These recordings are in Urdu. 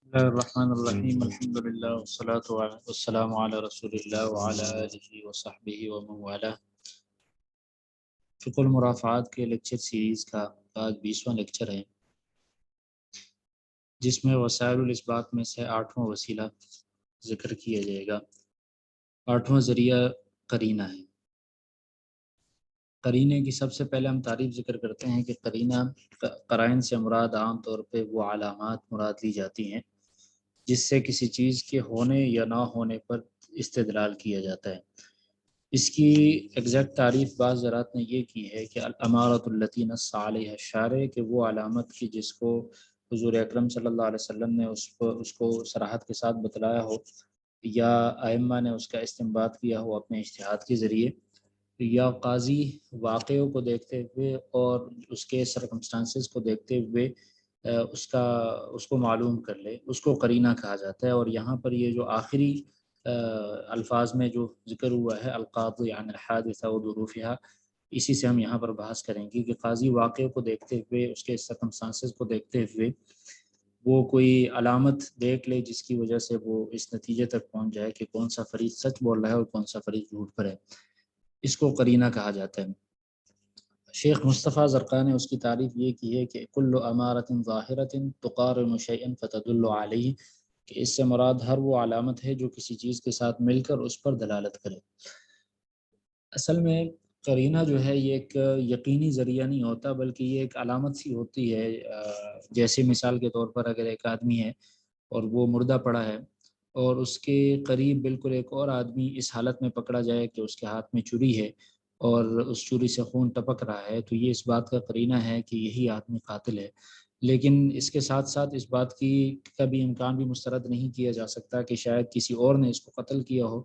بسم اللہ الرحمن الرحیم الحمد للہ والسلام علی رسول اللہ وعلی آلہ وصحبہ ومن والہ۔ فقہ المرافعات کے لیکچر سیریز کا آج 20واں لیکچر ہے، جس میں وسائل الاثبات میں سے 8واں وسیلہ ذکر کیا جائے گا۔ 8واں ذریعہ قرینہ ہے۔ قرینے کی سب سے پہلے ہم تعریف ذکر کرتے ہیں کہ قرینہ قرائن سے مراد عام طور پہ وہ علامات مراد لی جاتی ہیں جس سے کسی چیز کے ہونے یا نہ ہونے پر استدلال کیا جاتا ہے۔ اس کی ایگزیکٹ تعریف بعض حضرات نے یہ کی ہے کہ الامارۃ التی نص علیہا الشارع، کہ وہ علامت کی جس کو حضور اکرم صلی اللہ علیہ وسلم نے اس کو صراحت کے ساتھ بتلایا ہو، یا ائمہ نے اس کا استنباط کیا ہو اپنے اجتہاد کے ذریعے، یا قاضی واقعوں کو دیکھتے ہوئے اور اس کے سرکمسٹانسز کو دیکھتے ہوئے اس کو معلوم کر لے، اس کو قرینہ کہا جاتا ہے۔ اور یہاں پر یہ جو آخری الفاظ میں جو ذکر ہوا ہے القاضی عن الحادثہ وظروفہا، اسی سے ہم یہاں پر بحث کریں گے کہ قاضی واقعے کو دیکھتے ہوئے، اس کے سرکمسٹانسز کو دیکھتے ہوئے وہ کوئی علامت دیکھ لے جس کی وجہ سے وہ اس نتیجے تک پہنچ جائے کہ کون سا فریق سچ بول رہا ہے اور کون سا فریق جھوٹ پر ہے، اس کو قرینہ کہا جاتا ہے۔ شیخ مصطفیٰ زرقاء نے اس کی تعریف یہ کی ہے کہ کل امارۃ ظاہرۃ تقارن شیئا فتدل علیہ، کہ اس سے مراد ہر وہ علامت ہے جو کسی چیز کے ساتھ مل کر اس پر دلالت کرے۔ اصل میں قرینہ جو ہے یہ ایک یقینی ذریعہ نہیں ہوتا، بلکہ یہ ایک علامت سی ہوتی ہے۔ جیسے مثال کے طور پر اگر ایک آدمی ہے اور وہ مردہ پڑا ہے اور اس کے قریب بالکل ایک اور آدمی اس حالت میں پکڑا جائے کہ اس کے ہاتھ میں چھری ہے اور اس چھری سے خون ٹپک رہا ہے، تو یہ اس بات کا قرینہ ہے کہ یہی آدمی قاتل ہے۔ لیکن اس کے ساتھ ساتھ اس بات کی کا بھی امکان بھی مسترد نہیں کیا جا سکتا کہ شاید کسی اور نے اس کو قتل کیا ہو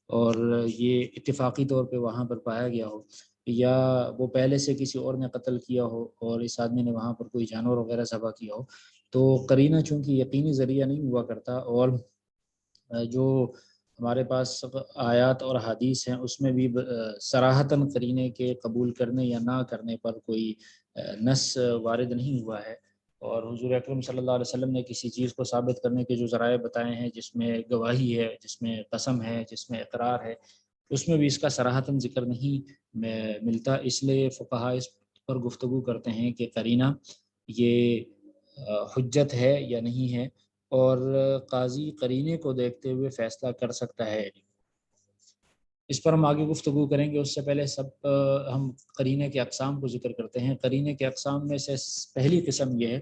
اور یہ اتفاقی طور پہ وہاں پر پایا گیا ہو، یا وہ پہلے سے کسی اور نے قتل کیا ہو اور اس آدمی نے وہاں پر کوئی جانور وغیرہ ذبح کیا ہو۔ تو قرینہ چونکہ یقینی ذریعہ نہیں ہوا کرتا، اور جو ہمارے پاس آیات اور حدیث ہیں اس میں بھی صراحتاً قرینے کے قبول کرنے یا نہ کرنے پر کوئی نص وارد نہیں ہوا ہے۔ اور حضور اکرم صلی اللہ علیہ وسلم نے کسی چیز کو ثابت کرنے کے جو ذرائع بتائے ہیں، جس میں گواہی ہے، جس میں قسم ہے، جس میں اقرار ہے، اس میں بھی اس کا صراحتاً ذکر نہیں ملتا۔ اس لیے فقہاء اس پر گفتگو کرتے ہیں کہ قرینہ یہ حجت ہے یا نہیں ہے، اور قاضی قرینے کو دیکھتے ہوئے فیصلہ کر سکتا ہے۔ اس پر ہم آگے گفتگو کریں گے، اس سے پہلے ہم قرینے کے اقسام کو ذکر کرتے ہیں۔ قرینے کے اقسام میں سے پہلی قسم یہ ہے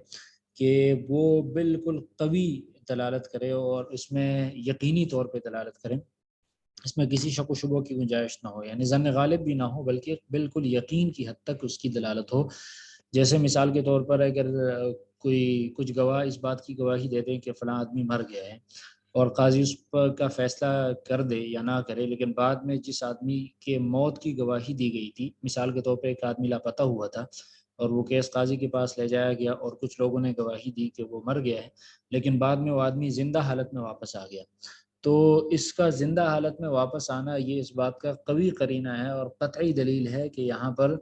کہ وہ بالکل قوی دلالت کرے اور اس میں یقینی طور پہ دلالت کرے، اس میں کسی شک و شبہ کی گنجائش نہ ہو، یعنی ظن غالب بھی نہ ہو بلکہ بالکل یقین کی حد تک اس کی دلالت ہو۔ جیسے مثال کے طور پر اگر کچھ گواہ اس بات کی گواہی دے دیں کہ فلاں آدمی مر گیا ہے، اور قاضی اس پر کا فیصلہ کر دے یا نہ کرے، لیکن بعد میں جس آدمی کے موت کی گواہی دی گئی تھی، مثال کے طور پہ ایک آدمی لاپتہ ہوا تھا اور وہ کیس قاضی کے پاس لے جایا گیا اور کچھ لوگوں نے گواہی دی کہ وہ مر گیا ہے، لیکن بعد میں وہ آدمی زندہ حالت میں واپس آ گیا، تو اس کا زندہ حالت میں واپس آنا یہ اس بات کا قوی قرینہ ہے اور قطعی دلیل ہے کہ یہاں پر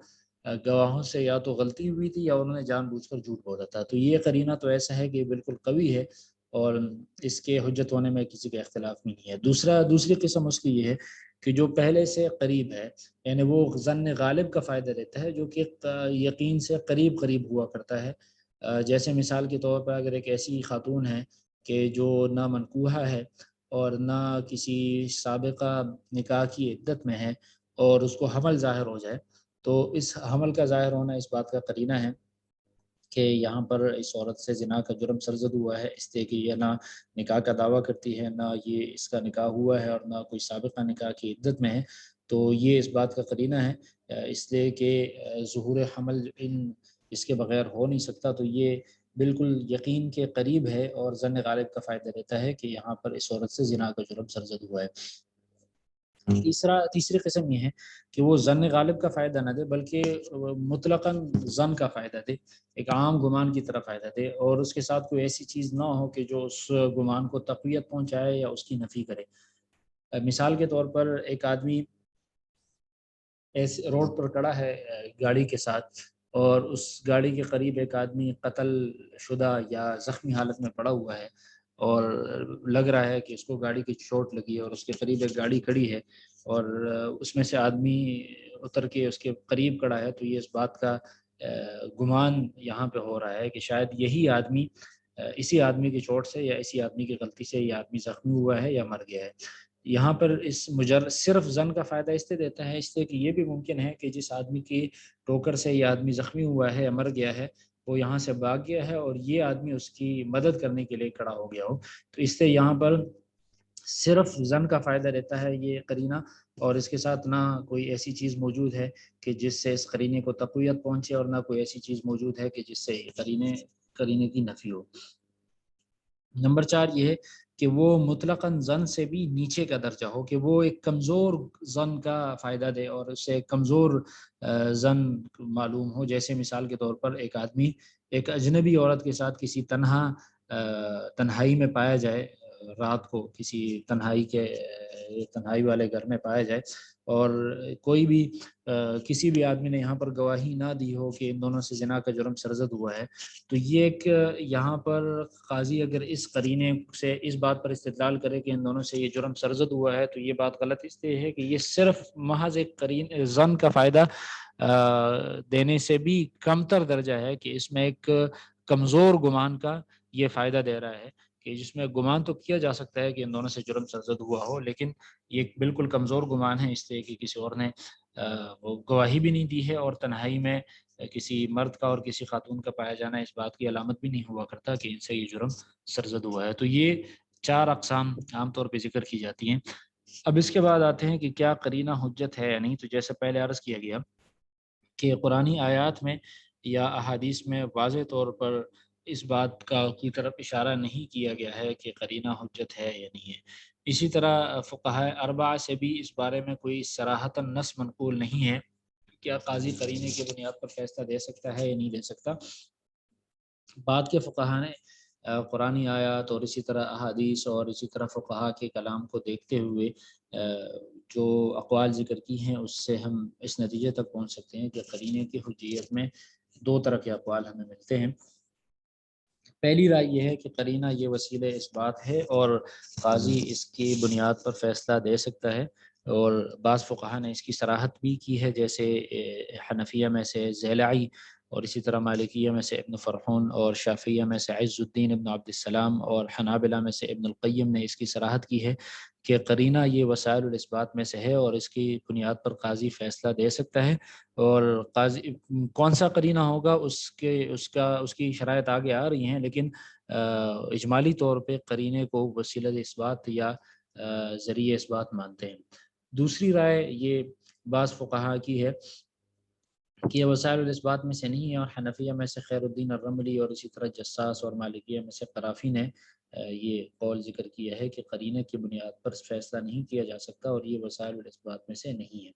گواہوں سے یا تو غلطی ہوئی تھی یا انہوں نے جان بوجھ کر جھوٹ بولا تھا۔ تو یہ قرینہ تو ایسا ہے کہ بالکل قوی ہے اور اس کے حجت ہونے میں کسی کا اختلاف نہیں ہے۔ دوسری قسم اس کی یہ ہے کہ جو پہلے سے قریب ہے، یعنی وہ ظن غالب کا فائدہ دیتا ہے جو کہ یقین سے قریب قریب ہوا کرتا ہے۔ جیسے مثال کے طور پر اگر ایک ایسی خاتون ہے کہ جو نہ منکوحہ ہے اور نہ کسی سابقہ نکاح کی عدت میں ہے اور اس کو حمل ظاہر ہو جائے، تو اس حمل کا ظاہر ہونا اس بات کا قرینہ ہے کہ یہاں پر اس عورت سے زنا کا جرم سرزد ہوا ہے، اس لیے کہ یہ نہ نکاح کا دعویٰ کرتی ہے، نہ یہ اس کا نکاح ہوا ہے اور نہ کوئی سابقہ نکاح کی عدت میں ہے، تو یہ اس بات کا قرینہ ہے، اس لیے کہ ظہور حمل اس کے بغیر ہو نہیں سکتا۔ تو یہ بالکل یقین کے قریب ہے اور ظن غالب کا فائدہ دیتا ہے کہ یہاں پر اس عورت سے زنا کا جرم سرزد ہوا ہے۔ تیسری قسم یہ ہے کہ وہ ظن غالب کا فائدہ نہ دے بلکہ مطلقاً ظن کا فائدہ دے، ایک عام گمان کی طرف فائدہ دے، اور اس کے ساتھ کوئی ایسی چیز نہ ہو کہ جو اس گمان کو تقویت پہنچائے یا اس کی نفی کرے۔ مثال کے طور پر ایک آدمی ایسے روڈ پر کھڑا ہے گاڑی کے ساتھ، اور اس گاڑی کے قریب ایک آدمی قتل شدہ یا زخمی حالت میں پڑا ہوا ہے، اور لگ رہا ہے کہ اس کو گاڑی کی چوٹ لگی ہے اور اس کے قریب ایک گاڑی کھڑی ہے اور اس میں سے آدمی اتر کے اس کے قریب کھڑا ہے، تو یہ اس بات کا گمان یہاں پہ ہو رہا ہے کہ شاید یہی آدمی اسی آدمی کی چوٹ سے یا اسی آدمی کی غلطی سے یہ آدمی زخمی ہوا ہے یا مر گیا ہے۔ یہاں پر اس صرف زن کا فائدہ اس سے دیتا ہے، اس لیے کہ یہ بھی ممکن ہے کہ جس آدمی کی ٹوکر سے یہ آدمی زخمی ہوا ہے یا مر گیا ہے وہ یہاں سے بھاگ گیا ہے اور یہ آدمی اس کی مدد کرنے کے لیے کھڑا ہو گیا ہو، تو اس سے یہاں پر صرف زن کا فائدہ دیتا ہے یہ قرینہ، اور اس کے ساتھ نہ کوئی ایسی چیز موجود ہے کہ جس سے اس قرینے کو تقویت پہنچے اور نہ کوئی ایسی چیز موجود ہے کہ جس سے قرینے کی نفی ہو۔ نمبر 4 یہ ہے کہ وہ مطلقاً زن سے بھی نیچے کا درجہ ہو، کہ وہ ایک کمزور زن کا فائدہ دے اور اسے ایک کمزور زن معلوم ہو، جیسے مثال کے طور پر ایک آدمی ایک اجنبی عورت کے ساتھ کسی تنہائی میں پایا جائے، رات کو کسی تنہائی والے گھر میں پایا جائے اور کوئی بھی کسی بھی آدمی نے یہاں پر گواہی نہ دی ہو کہ ان دونوں سے زنا کا جرم سرزد ہوا ہے، تو یہ ایک یہاں پر قاضی اگر اس قرینے سے اس بات پر استدلال کرے کہ ان دونوں سے یہ جرم سرزد ہوا ہے تو یہ بات غلط اس لیے ہے کہ یہ صرف محض ایک زن کا فائدہ دینے سے بھی کمتر درجہ ہے، کہ اس میں ایک کمزور گمان کا یہ فائدہ دے رہا ہے، کہ جس میں گمان تو کیا جا سکتا ہے کہ ان دونوں سے جرم سرزد ہوا ہو، لیکن یہ بالکل کمزور گمان ہے، اس لیے کہ کسی اور نے وہ گواہی بھی نہیں دی ہے، اور تنہائی میں کسی مرد کا اور کسی خاتون کا پایا جانا اس بات کی علامت بھی نہیں ہوا کرتا کہ ان سے یہ جرم سرزد ہوا ہے۔ تو یہ 4 اقسام عام طور پہ ذکر کی جاتی ہیں۔ اب اس کے بعد آتے ہیں کہ کیا قرینہ حجت ہے یا نہیں۔ تو جیسے پہلے عرض کیا گیا کہ قرآنی آیات میں یا احادیث میں واضح طور پر اس بات کی طرف اشارہ نہیں کیا گیا ہے کہ قرینہ حجت ہے یا نہیں ہے۔ اسی طرح فقہاء اربعہ سے بھی اس بارے میں کوئی صراحتاً نص منقول نہیں ہے، کیا قاضی قرینے کی بنیاد پر فیصلہ دے سکتا ہے یا نہیں دے سکتا۔ بعد کے فقہاء نے قرآنی آیات اور اسی طرح احادیث اور اسی طرح فقہاء کے کلام کو دیکھتے ہوئے جو اقوال ذکر کی ہیں اس سے ہم اس نتیجے تک پہنچ سکتے ہیں کہ قرینے کی حجیت میں 2 طرح کے اقوال ہمیں ملتے ہیں۔ پہلی رائے یہ ہے کہ قرینہ یہ وسیلہ اس بات ہے اور قاضی اس کی بنیاد پر فیصلہ دے سکتا ہے، اور بعض فقہاء نے اس کی صراحت بھی کی ہے، جیسے حنفیہ میں سے زیلعی اور اسی طرح مالکیہ میں سے ابن فرحون اور شافعیہ میں سے عز الدین ابن عبد السلام اور حنابلہ میں سے ابن القیم نے اس کی صراحت کی ہے کہ قرینہ یہ وسائل الاثبات میں سے ہے اور اس کی بنیاد پر قاضی فیصلہ دے سکتا ہے، اور قاضی کون سا قرینہ ہوگا اس کی شرائط آگے آ رہی ہیں، لیکن اجمالی طور پہ قرینے کو وسیلہ اثبات یا ذریعہ اثبات مانتے ہیں۔ دوسری رائے یہ بعض فقہاء کی ہے کہ یہ وسائل الاثبات میں سے نہیں ہے، اور حنفیہ میں سے خیر الدین الرملی اور اسی طرح جساس اور مالکیہ میں سے قرافی نے یہ قول ذکر کیا ہے کہ قرینے کی بنیاد پر فیصلہ نہیں کیا جا سکتا اور یہ وسائل الاثبات میں سے نہیں ہے۔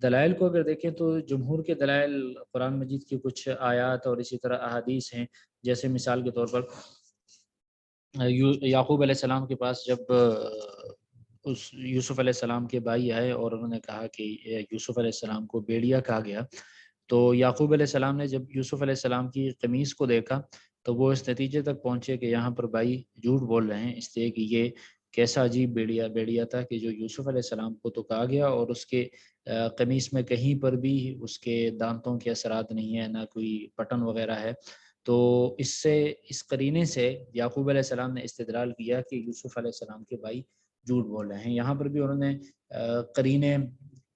دلائل کو اگر دیکھیں تو جمہور کے دلائل قرآن مجید کی کچھ آیات اور اسی طرح احادیث ہیں، جیسے مثال کے طور پر یعقوب علیہ السلام کے پاس جب اس یوسف علیہ السلام کے بھائی آئے اور انہوں نے کہا کہ یوسف علیہ السلام کو بیڑیا کہا گیا، تو یعقوب علیہ السلام نے جب یوسف علیہ السلام کی قمیص کو دیکھا تو وہ اس نتیجے تک پہنچے کہ یہاں پر بھائی جھوٹ بول رہے ہیں، اس لیے کہ یہ کیسا عجیب بیڑیا تھا کہ جو یوسف علیہ السلام کو تو کہا گیا اور اس کے قمیص میں کہیں پر بھی اس کے دانتوں کے اثرات نہیں ہیں، نہ کوئی بٹن وغیرہ ہے۔ تو اس قرینے سے یعقوب علیہ السلام نے استدلال کیا کہ یوسف علیہ السلام کے بھائی جھوٹ بول رہے ہیں۔ یہاں پر بھی انہوں نے قرینے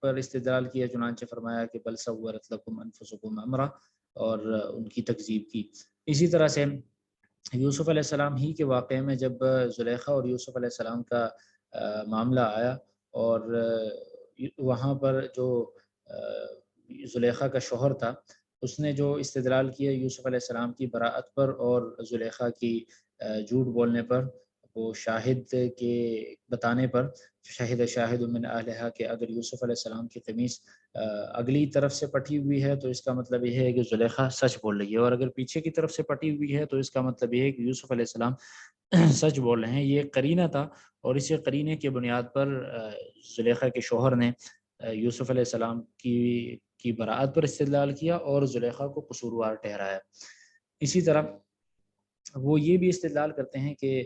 پر استدلال کیا، چنانچہ فرمایا کہ بل سورت لکم انفسکم امرا، اور ان کی تکذیب کی۔ اسی طرح سے یوسف علیہ السلام ہی کے واقعے میں جب زلیخا اور یوسف علیہ السلام کا معاملہ آیا، اور وہاں پر جو زلیخا کا شوہر تھا اس نے جو استدلال کیا یوسف علیہ السلام کی براءت پر اور زلیخا کی جھوٹ بولنے پر، وہ شاہد کے بتانے پر، شاہد من اہلہا، کہ اگر یوسف علیہ السلام کی قمیص اگلی طرف سے پٹی ہوئی ہے تو اس کا مطلب یہ ہے کہ زلیخا سچ بول رہی ہے، اور اگر پیچھے کی طرف سے پٹی ہوئی ہے تو اس کا مطلب یہ ہے کہ یوسف علیہ السلام سچ بول رہے ہیں۔ یہ قرینہ تھا، اور اسی قرینے کی بنیاد پر زلیخا کے شوہر نے یوسف علیہ السلام کی براءت پر استدلال کیا اور زلیخا کو قصوروار ٹھہرایا۔ اسی طرح وہ یہ بھی استدلال کرتے ہیں کہ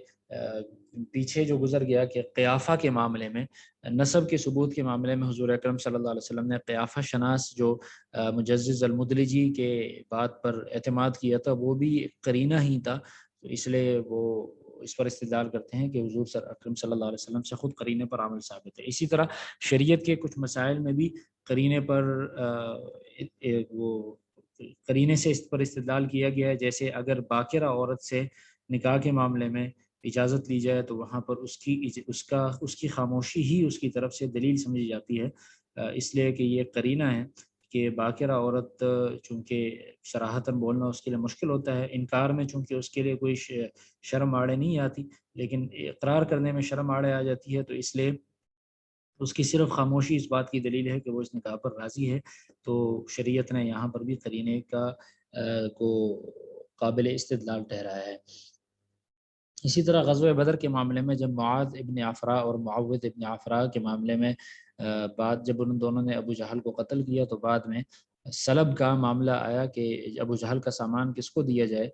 پیچھے جو گزر گیا کہ قیافہ کے معاملے میں، نسب کے ثبوت کے معاملے میں حضور اکرم صلی اللہ علیہ وسلم نے قیافہ شناس جو مجزز المدلجی کے بات پر اعتماد کیا تھا، وہ بھی ایک قرینہ ہی تھا، تو اس لیے وہ اس پر استدلال کرتے ہیں کہ حضور اکرم صلی اللہ علیہ وسلم سے خود قرینے پر عمل ثابت ہے۔ اسی طرح شریعت کے کچھ مسائل میں بھی قرینے پر وہ قرینے سے اس پر استدلال کیا گیا ہے، جیسے اگر باکرہ عورت سے نکاح کے معاملے میں اجازت لی جائے تو وہاں پر اس کی خاموشی ہی اس کی طرف سے دلیل سمجھی جاتی ہے، اس لیے کہ یہ قرینہ ہے کہ باکرہ عورت چونکہ صراحتاً بولنا اس کے لیے مشکل ہوتا ہے، انکار میں چونکہ اس کے لیے کوئی شرم آڑے نہیں آتی، لیکن اقرار کرنے میں شرم آڑے آ جاتی ہے، تو اس لیے اس کی صرف خاموشی اس بات کی دلیل ہے کہ وہ اس نکاح پر راضی ہے، تو شریعت نے یہاں پر بھی قرینے کو قابل استدلال ٹھہرایا ہے۔ اسی طرح غزوہ بدر کے معاملے میں جب معاذ ابن عفراء اور معوذ ابن عفراء کے معاملے میں جب ان دونوں نے ابو جہل کو قتل کیا تو بعد میں سلب کا معاملہ آیا کہ ابو جہل کا سامان کس کو دیا جائے،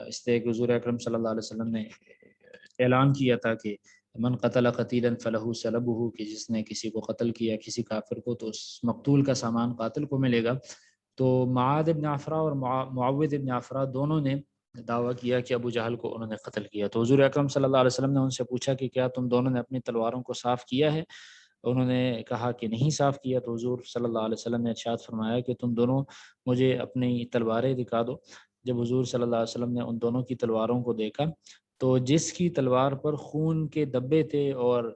اس لیے کہ حضور اکرم صلی اللہ علیہ وسلم نے اعلان کیا تھا کہ من قتل قتیلا فلہ سلبہ، کہ جس نے کسی کو قتل کیا کسی کافر کو تو اس مقتول کا سامان قاتل کو ملے گا۔ تو معاذ ابن عفراء اور معوذ ابن عفراء دونوں نے دعویٰ کیا کہ ابو جہل کو انہوں نے قتل کیا، تو حضور اکرم صلی اللہ علیہ وسلم نے ان سے پوچھا کہ کیا تم دونوں نے اپنی تلواروں کو صاف کیا ہے؟ انہوں نے کہا کہ نہیں صاف کیا، تو حضور صلی اللہ علیہ وسلم نے ارشاد فرمایا کہ تم دونوں مجھے اپنی تلواریں دکھا دو۔ جب حضور صلی اللہ علیہ وسلم نے ان دونوں کی تلواروں کو دیکھا تو جس کی تلوار پر خون کے دبے تھے اور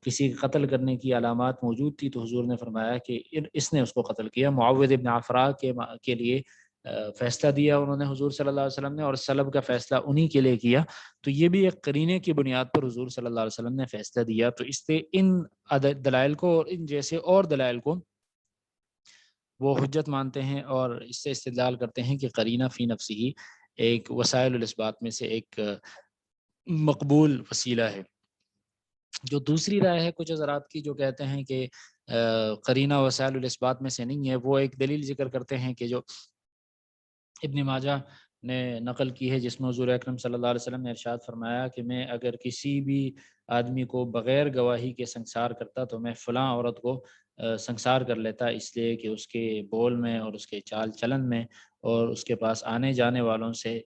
کسی قتل کرنے کی علامات موجود تھی، تو حضور نے فرمایا کہ اس نے اس کو قتل کیا۔ معاوض ابن عفراء کے لیے فیصلہ دیا انہوں نے حضور صلی اللہ علیہ وسلم نے، اور سلب کا فیصلہ انہی کے لیے کیا، تو یہ بھی ایک قرینے کی بنیاد پر حضور صلی اللہ علیہ وسلم نے فیصلہ دیا۔ تو اس سے ان دلائل کو اور ان جیسے اور دلائل کو وہ حجت مانتے ہیں اور اس سے استدلال کرتے ہیں کہ قرینہ فی نفسی ایک وسائل الاثبات میں سے ایک مقبول وسیلہ ہے۔ جو دوسری رائے ہے کچھ حضرات کی جو کہتے ہیں کہ قرینہ وسائل الاثبات میں سے نہیں ہے، وہ ایک دلیل ذکر کرتے ہیں کہ جو ابن ماجہ نے نقل کی ہے، جس میں حضور اکرم صلی اللہ علیہ وسلم نے ارشاد فرمایا کہ میں اگر کسی بھی آدمی کو بغیر گواہی کے سنگسار کرتا تو میں فلاں عورت کو سنگسار کر لیتا، اس لیے کہ اس کے بول میں اور اس کے چال چلن میں اور اس کے پاس آنے جانے والوں سے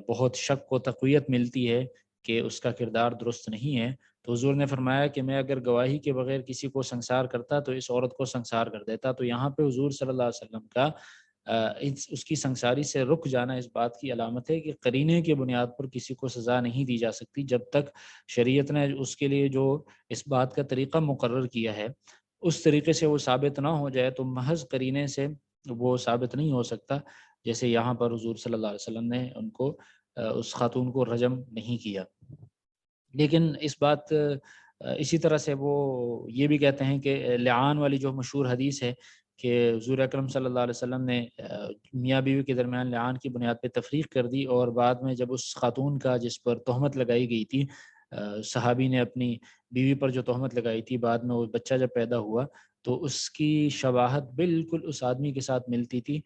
بہت شک و تقویت ملتی ہے کہ اس کا کردار درست نہیں ہے۔ تو حضور نے فرمایا کہ میں اگر گواہی کے بغیر کسی کو سنگسار کرتا تو اس عورت کو سنگسار کر دیتا۔ تو یہاں پہ حضور صلی اللہ علیہ وسلم کا اس کی سنگساری سے رک جانا اس بات کی علامت ہے کہ قرینے کی بنیاد پر کسی کو سزا نہیں دی جا سکتی جب تک شریعت نے اس کے لیے جو اس بات کا طریقہ مقرر کیا ہے اس طریقے سے وہ ثابت نہ ہو جائے، تو محض قرینے سے وہ ثابت نہیں ہو سکتا، جیسے یہاں پر حضور صلی اللہ علیہ وسلم نے ان کو اس خاتون کو رجم نہیں کیا۔ لیکن اس بات اسی طرح سے وہ یہ بھی کہتے ہیں کہ لعان والی جو مشہور حدیث ہے کہ حضور اکرم صلی اللہ علیہ وسلم نے میاں بیوی کے درمیان لعان کی بنیاد پہ تفریق کر دی، اور بعد میں جب اس خاتون کا جس پر تہمت لگائی گئی تھی، صحابی نے اپنی بیوی پر جو تہمت لگائی تھی، بعد میں وہ بچہ جب پیدا ہوا تو اس کی شباہت بالکل اس آدمی کے ساتھ ملتی تھی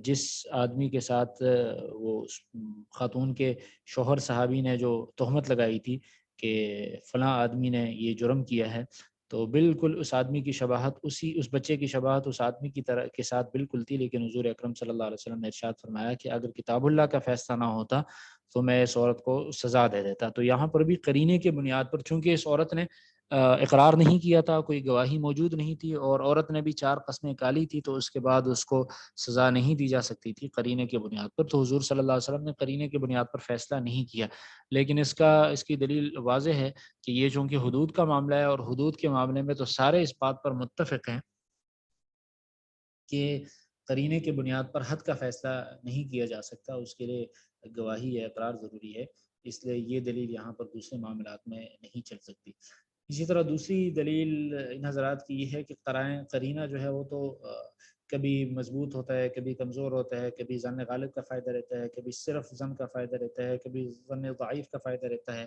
جس آدمی کے ساتھ وہ خاتون کے شوہر صحابی نے جو تہمت لگائی تھی کہ فلاں آدمی نے یہ جرم کیا ہے، تو بالکل اس آدمی کی شباہت اس بچے کی شباہت اس آدمی کی طرح کے ساتھ بالکل تھی۔ لیکن حضور اکرم صلی اللہ علیہ وسلم نے ارشاد فرمایا کہ اگر کتاب اللہ کا فیصلہ نہ ہوتا تو میں اس عورت کو سزا دے دیتا۔ تو یہاں پر بھی قرینے کے بنیاد پر، چونکہ اس عورت نے اقرار نہیں کیا تھا، کوئی گواہی موجود نہیں تھی، اور عورت نے بھی 4 قسمیں کالی تھی، تو اس کے بعد اس کو سزا نہیں دی جا سکتی تھی قرینے کے بنیاد پر، تو حضور صلی اللہ علیہ وسلم نے قرینے کے بنیاد پر فیصلہ نہیں کیا۔ لیکن اس کی دلیل واضح ہے کہ یہ چونکہ حدود کا معاملہ ہے، اور حدود کے معاملے میں تو سارے اس بات پر متفق ہیں کہ قرینے کے بنیاد پر حد کا فیصلہ نہیں کیا جا سکتا، اس کے لیے گواہی ہے، اقرار ضروری ہے، اس لیے یہ دلیل یہاں پر دوسرے معاملات میں نہیں چل سکتی۔ اسی طرح دوسری دلیل ان حضرات کی یہ ہے کہ قرینہ جو ہے وہ تو کبھی مضبوط ہوتا ہے، کبھی کمزور ہوتا ہے، کبھی ظن غالب کا فائدہ رہتا ہے، کبھی صرف ظن کا فائدہ رہتا ہے، کبھی ظن ضعیف کا فائدہ رہتا ہے،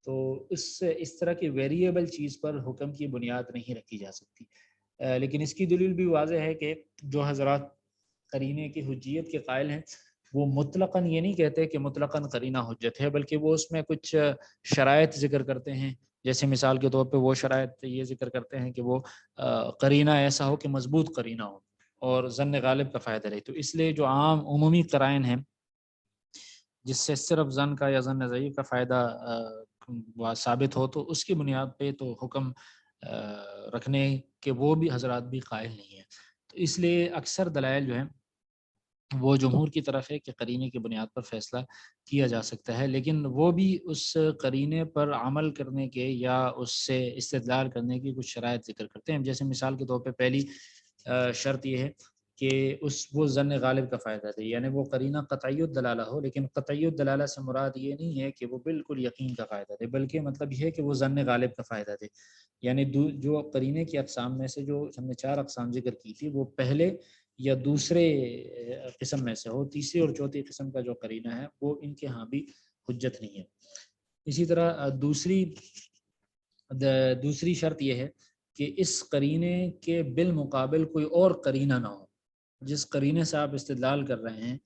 تو اس طرح کی ویریبل چیز پر حکم کی بنیاد نہیں رکھی جا سکتی۔ لیکن اس کی دلیل بھی واضح ہے کہ جو حضرات قرینے کی حجیت کے قائل ہیں وہ مطلقاً یہ نہیں کہتے کہ مطلقاً قرینہ حجت ہے، بلکہ وہ اس میں کچھ شرائط ذکر کرتے ہیں. جیسے مثال کے طور پہ وہ شرائط یہ ذکر کرتے ہیں کہ وہ قرینہ ایسا ہو کہ مضبوط قرینہ ہو اور ظن غالب کا فائدہ رہے. تو اس لیے جو عام عمومی قرائن ہیں جس سے صرف ظن کا یا ظن ضعیف کا فائدہ ثابت ہو، تو اس کی بنیاد پہ تو حکم رکھنے کے وہ بھی حضرات بھی قائل نہیں ہیں. تو اس لیے اکثر دلائل جو ہیں وہ جمہور کی طرف ہے کہ قرینے کی بنیاد پر فیصلہ کیا جا سکتا ہے، لیکن وہ بھی اس قرینے پر عمل کرنے کے یا اس سے استدلال کرنے کی کچھ شرائط ذکر کرتے ہیں. جیسے مثال کے طور پہ پہلی شرط یہ ہے کہ وہ ظن غالب کا فائدہ دے، یعنی وہ قرینہ قطعی الدلالہ ہو، لیکن قطعی الدلالہ سے مراد یہ نہیں ہے کہ وہ بالکل یقین کا فائدہ دے، بلکہ مطلب یہ ہے کہ وہ ظن غالب کا فائدہ دے. یعنی جو قرینے کی اقسام میں سے جو ہم نے 4 اقسام ذکر کی تھی وہ پہلے یا دوسرے قسم میں سے ہو، تیسری اور چوتھی قسم کا جو قرینہ ہے وہ ان کے ہاں بھی حجت نہیں ہے. اسی طرح دوسری شرط یہ ہے کہ اس قرینے کے بالمقابل کوئی اور قرینہ نہ ہو. جس قرینے سے آپ استدلال کر رہے ہیں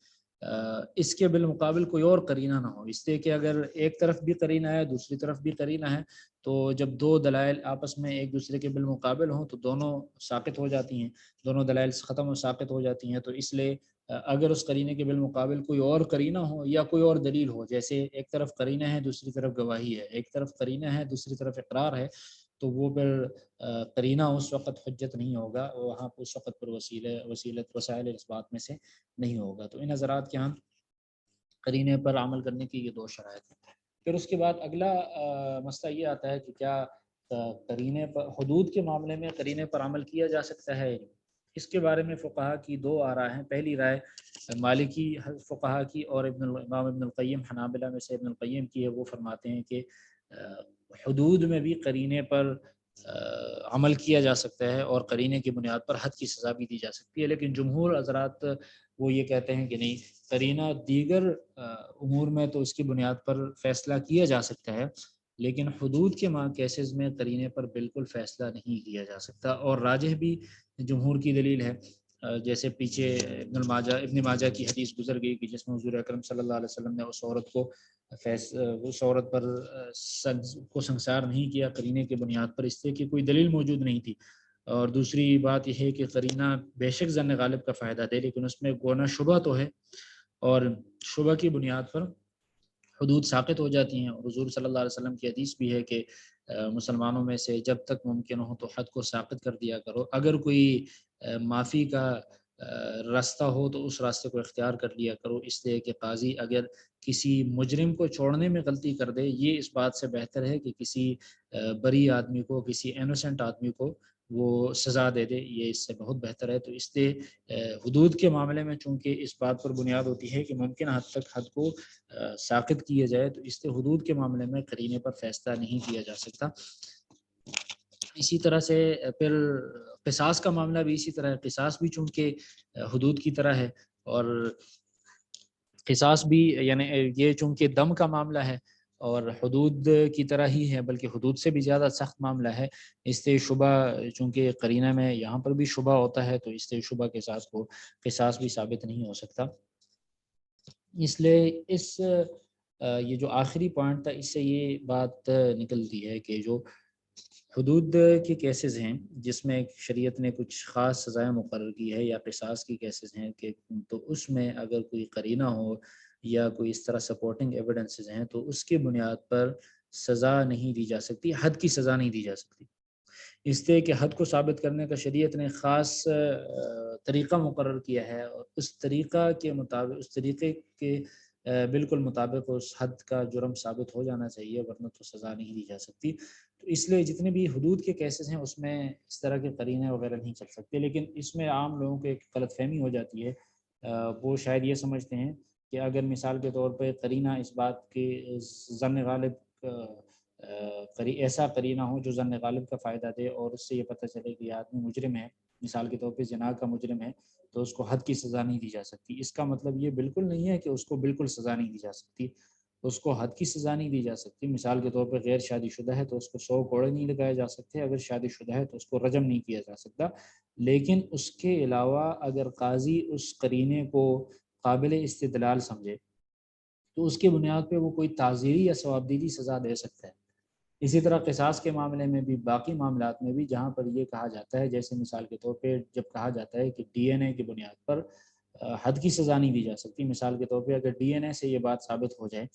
اس کے بالمقابل کوئی اور قرینہ نہ ہو. اس لیے کہ اگر ایک طرف بھی قرینہ ہے دوسری طرف بھی قرینہ ہے تو جب دو دلائل آپس میں ایک دوسرے کے بالمقابل ہوں تو دونوں ساقط ہو جاتی ہیں، دونوں دلائل ختم و ساقط ہو جاتی ہیں. تو اس لیے اگر اس قرینے کے بالمقابل کوئی اور قرینہ ہو یا کوئی اور دلیل ہو، جیسے ایک طرف قرینہ ہے دوسری طرف گواہی ہے، ایک طرف قرینہ ہے دوسری طرف اقرار ہے، تو وہ پھر قرینہ اس وقت حجت نہیں ہوگا، وہاں اس وقت پر وسائل اثبات میں سے نہیں ہوگا. تو ان حضرات کے ہاں قرینے پر عمل کرنے کی یہ 2 شرائط ہیں. پھر اس کے بعد اگلا مسئلہ یہ آتا ہے کہ کیا قرینے پر حدود کے معاملے میں قرینے پر عمل کیا جا سکتا ہے. اس کے بارے میں فقہا کی 2 آراء ہیں. پہلی رائے مالکی فقہا کی اور امام ابن القیم حنابلہ میں سے ابن القیم کی ہے. وہ فرماتے ہیں کہ حدود میں بھی قرینے پر عمل کیا جا سکتا ہے اور قرینے کی بنیاد پر حد کی سزا بھی دی جا سکتی ہے. لیکن جمہور حضرات وہ یہ کہتے ہیں کہ نہیں، قرینہ دیگر امور میں تو اس کی بنیاد پر فیصلہ کیا جا سکتا ہے، لیکن حدود کے کیسز میں قرینے پر بالکل فیصلہ نہیں کیا جا سکتا. اور راجح بھی جمہور کی دلیل ہے، جیسے پیچھے ابن ماجہ کی حدیث گزر گئی کہ جس میں حضور اکرم صلی اللہ علیہ وسلم نے اس عورت پر کو سنسار نہیں کیا قرینے کی بنیاد پر، اس سے کہ کوئی دلیل موجود نہیں تھی. اور دوسری بات یہ ہے کہ قرینہ بے شک ظن غالب کا فائدہ دے، لیکن اس میں گونا شبہ تو ہے، اور شبہ کی بنیاد پر حدود ساقط ہو جاتی ہیں. اور حضور صلی اللہ علیہ وسلم کی حدیث بھی ہے کہ مسلمانوں میں سے جب تک ممکن ہو تو حد کو ساقط کر دیا کرو. اگر کوئی معافی کا راستہ ہو تو اس راستے کو اختیار کر لیا کرو، اس لیے کہ قاضی اگر کسی مجرم کو چھوڑنے میں غلطی کر دے یہ اس بات سے بہتر ہے کہ کسی بری آدمی کو، کسی انوسنٹ آدمی کو وہ سزا دے دے، یہ اس سے بہت بہتر ہے. تو اس لیے حدود کے معاملے میں چونکہ اس بات پر بنیاد ہوتی ہے کہ ممکن حد تک حد کو ساقط کیا جائے، تو اس لیے حدود کے معاملے میں قرینے پر فیصلہ نہیں کیا جا سکتا. اسی طرح سے پھر قصاص کا معاملہ بھی اسی طرح ہے. قصاص بھی چونکہ حدود کی طرح ہے، اور قصاص بھی یعنی یہ چونکہ دم کا معاملہ ہے اور حدود کی طرح ہی ہے، بلکہ حدود سے بھی زیادہ سخت معاملہ ہے. اس لیے شبہ چونکہ قرینہ میں یہاں پر بھی شبہ ہوتا ہے، تو اس لیے شبہ کے ساتھ کو قصاص بھی ثابت نہیں ہو سکتا. اس لیے یہ جو آخری پوائنٹ تھا اس سے یہ بات نکلتی ہے کہ جو حدود کے کیسز ہیں جس میں شریعت نے کچھ خاص سزائیں مقرر کی ہے یا قصاص کی کیسز ہیں کہ تو اس میں اگر کوئی قرینہ ہو یا کوئی اس طرح سپورٹنگ ایویڈنسز ہیں تو اس کی بنیاد پر سزا نہیں دی جا سکتی، حد کی سزا نہیں دی جا سکتی. اس لیے کہ حد کو ثابت کرنے کا شریعت نے خاص طریقہ مقرر کیا ہے، اور اس طریقہ کے مطابق، اس طریقے کے بالکل مطابق اس حد کا جرم ثابت ہو جانا چاہیے، ورنہ تو سزا نہیں دی جا سکتی. تو اس لیے جتنے بھی حدود کے کیسز ہیں اس میں اس طرح کے قرینے وغیرہ نہیں چل سکتے. لیکن اس میں عام لوگوں کو ایک غلط فہمی ہو جاتی ہے، وہ شاید یہ سمجھتے ہیں کہ اگر مثال کے طور پہ قرینہ اس بات کے ظن غالب ایسا قرینہ ہو جو ظن غالب کا فائدہ دے اور اس سے یہ پتہ چلے کہ یہ آدمی مجرم ہے، مثال کے طور پہ زنا کا مجرم ہے، تو اس کو حد کی سزا نہیں دی جا سکتی. اس کا مطلب یہ بالکل نہیں ہے کہ اس کو بالکل سزا نہیں دی جا سکتی، اس کو حد کی سزا نہیں دی جا سکتی. مثال کے طور پہ غیر شادی شدہ ہے تو اس کو 100 کوڑے نہیں لگائے جا سکتے، اگر شادی شدہ ہے تو اس کو رجم نہیں کیا جا سکتا. لیکن اس کے علاوہ اگر قاضی اس قرینے کو قابل استدلال سمجھے تو اس کی بنیاد پہ وہ کوئی تعزیری یا ثوابدیدی سزا دے سکتا ہے۔ اسی طرح قصاص کے معاملے میں بھی، باقی معاملات میں بھی جہاں پر یہ کہا جاتا ہے، جیسے مثال کے طور پہ جب کہا جاتا ہے کہ ڈی این اے کی بنیاد پر حد کی سزا نہیں دی جا سکتی، مثال کے طور پہ اگر ڈی این اے سے یہ بات ثابت ہو جائے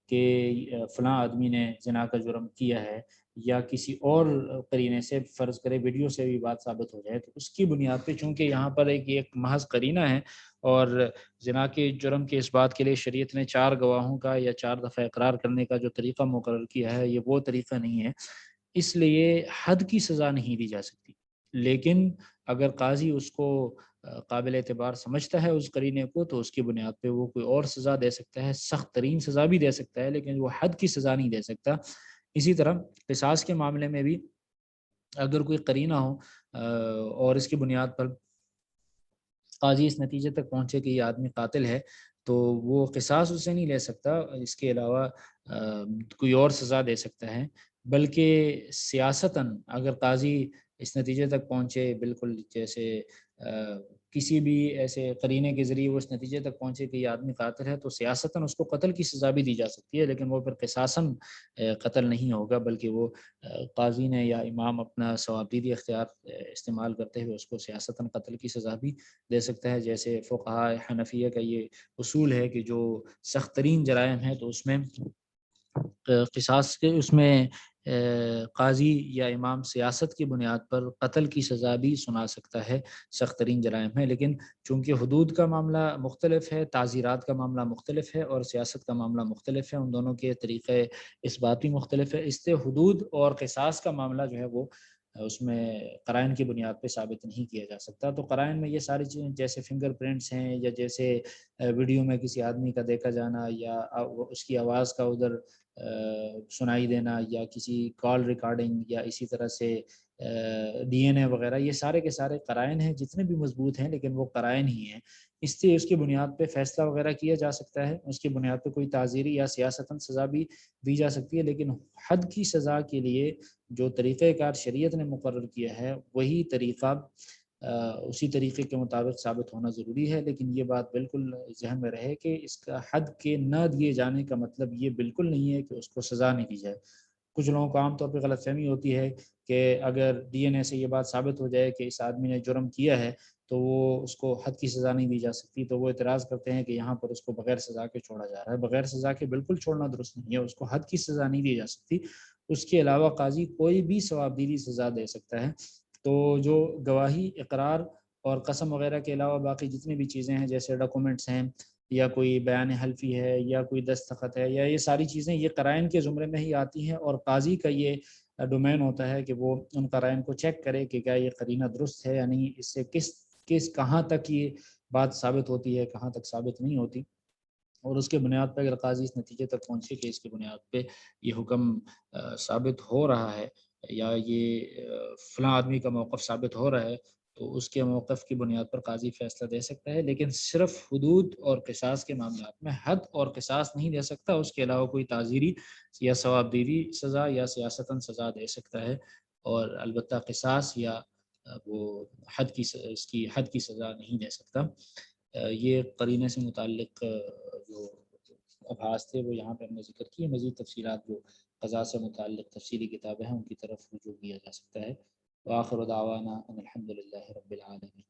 کہ فلاں آدمی نے زنا کا جرم کیا ہے، یا کسی اور قرینے سے، فرض کرے ویڈیو سے بھی بات ثابت ہو جائے، تو اس کی بنیاد پہ چونکہ یہاں پر ایک محض قرینہ ہے، اور زنا کے جرم کے اس بات کے لیے شریعت نے 4 گواہوں کا یا 4 دفعہ اقرار کرنے کا جو طریقہ مقرر کیا ہے، یہ وہ طریقہ نہیں ہے، اس لیے حد کی سزا نہیں دی جا سکتی۔ لیکن اگر قاضی اس کو قابل اعتبار سمجھتا ہے اس قرینے کو، تو اس کی بنیاد پہ وہ کوئی اور سزا دے سکتا ہے، سخت ترین سزا بھی دے سکتا ہے، لیکن وہ حد کی سزا نہیں دے سکتا۔ اسی طرح قصاص کے معاملے میں بھی اگر کوئی قرینہ ہو اور اس کی بنیاد پر قاضی اس نتیجے تک پہنچے کہ یہ آدمی قاتل ہے، تو وہ قصاص اسے نہیں لے سکتا، اس کے علاوہ کوئی اور سزا دے سکتا ہے۔ بلکہ سیاستاً اگر قاضی اس نتیجے تک پہنچے، بالکل جیسے کسی بھی ایسے قرینے کے ذریعے وہ اس نتیجے تک پہنچے کہ یہ آدمی قاتل ہے، تو سیاستاً اس کو قتل کی سزا بھی دی جا سکتی ہے، لیکن وہ پھر قصاصاً قتل نہیں ہوگا، بلکہ وہ قاضی نے یا امام اپنا ثوابدیدی اختیار استعمال کرتے ہوئے اس کو سیاستاً قتل کی سزا بھی دے سکتا ہے۔ جیسے فقہاء حنفیہ کا یہ اصول ہے کہ جو سخت ترین جرائم ہے تو اس میں قصاص کے اس میں قاضی یا امام سیاست کی بنیاد پر قتل کی سزا بھی سنا سکتا ہے، سخت ترین جرائم ہے۔ لیکن چونکہ حدود کا معاملہ مختلف ہے، تعزیرات کا معاملہ مختلف ہے، اور سیاست کا معاملہ مختلف ہے، ان دونوں کے طریقے اس بات بھی مختلف ہے، اس سے حدود اور قصاص کا معاملہ جو ہے وہ اس میں قرائن کی بنیاد پہ ثابت نہیں کیا جا سکتا۔ تو قرائن میں یہ ساری چیزیں جیسے فنگر پرنٹس ہیں، یا جیسے ویڈیو میں کسی آدمی کا دیکھا جانا، یا اس کی آواز کا ادھر سنائی دینا، یا کسی کال ریکارڈنگ، یا اسی طرح سے ڈی این اے وغیرہ، یہ سارے کے سارے قرائن ہیں، جتنے بھی مضبوط ہیں لیکن وہ قرائن ہی ہیں۔ اس سے اس کی بنیاد پہ فیصلہ وغیرہ کیا جا سکتا ہے، اس کی بنیاد پہ کوئی تعزیری یا سیاستاً سزا بھی دی جا سکتی ہے، لیکن حد کی سزا کے لیے جو طریقہ کار شریعت نے مقرر کیا ہے، وہی طریقہ اسی طریقے کے مطابق ثابت ہونا ضروری ہے۔ لیکن یہ بات بالکل ذہن میں رہے کہ اس کا حد کے نہ دیے جانے کا مطلب یہ بالکل نہیں ہے کہ اس کو سزا نہیں دی جائے۔ کچھ لوگوں کو عام طور پہ غلط فہمی ہوتی ہے کہ اگر ڈی این اے سے یہ بات ثابت ہو جائے کہ اس آدمی نے جرم کیا ہے تو وہ اس کو حد کی سزا نہیں دی جا سکتی، تو وہ اعتراض کرتے ہیں کہ یہاں پر اس کو بغیر سزا کے چھوڑا جا رہا ہے۔ بغیر سزا کے بالکل چھوڑنا درست نہیں ہے، اس کو حد کی سزا نہیں دی جا سکتی، اس کے علاوہ قاضی کوئی بھی ثوابدیدی سزا دے سکتا ہے۔ تو جو گواہی، اقرار اور قسم وغیرہ کے علاوہ باقی جتنی بھی چیزیں ہیں، جیسے ڈاکومنٹس ہیں، یا کوئی بیان حلفی ہے، یا کوئی دستخط ہے، یا یہ ساری چیزیں یہ قرائن کے زمرے میں ہی آتی ہیں، اور قاضی کا یہ ڈومین ہوتا ہے کہ وہ ان قرائن کو چیک کرے کہ کیا یہ قرینہ درست ہے یا نہیں، اس سے کہاں تک یہ بات ثابت ہوتی ہے، کہاں تک ثابت نہیں ہوتی، اور اس کے بنیاد پہ اگر قاضی اس نتیجے تک پہنچے کہ اس کی بنیاد پہ یہ حکم ثابت ہو رہا ہے، یا یہ فلاں آدمی کا موقف ثابت ہو رہا ہے، تو اس کے موقف کی بنیاد پر قاضی فیصلہ دے سکتا ہے۔ لیکن صرف حدود اور قصاص کے معاملات میں حد اور قصاص نہیں دے سکتا، اس کے علاوہ کوئی تعزیری یا ثوابدیدی سزا یا سیاستاً سزا دے سکتا ہے، اور البتہ قصاص یا وہ اس کی حد کی سزا نہیں دے سکتا۔ یہ قرینے سے متعلق جو ابحاث تھے وہ یہاں پہ ہم نے ذکر کیے۔ مزید تفصیلات جو قضاء سے متعلق تفصیلی کتابیں ہیں ان کی طرف رجوع کیا جا سکتا ہے۔ وآخر دعوانا ان الحمد للہ رب العالمین۔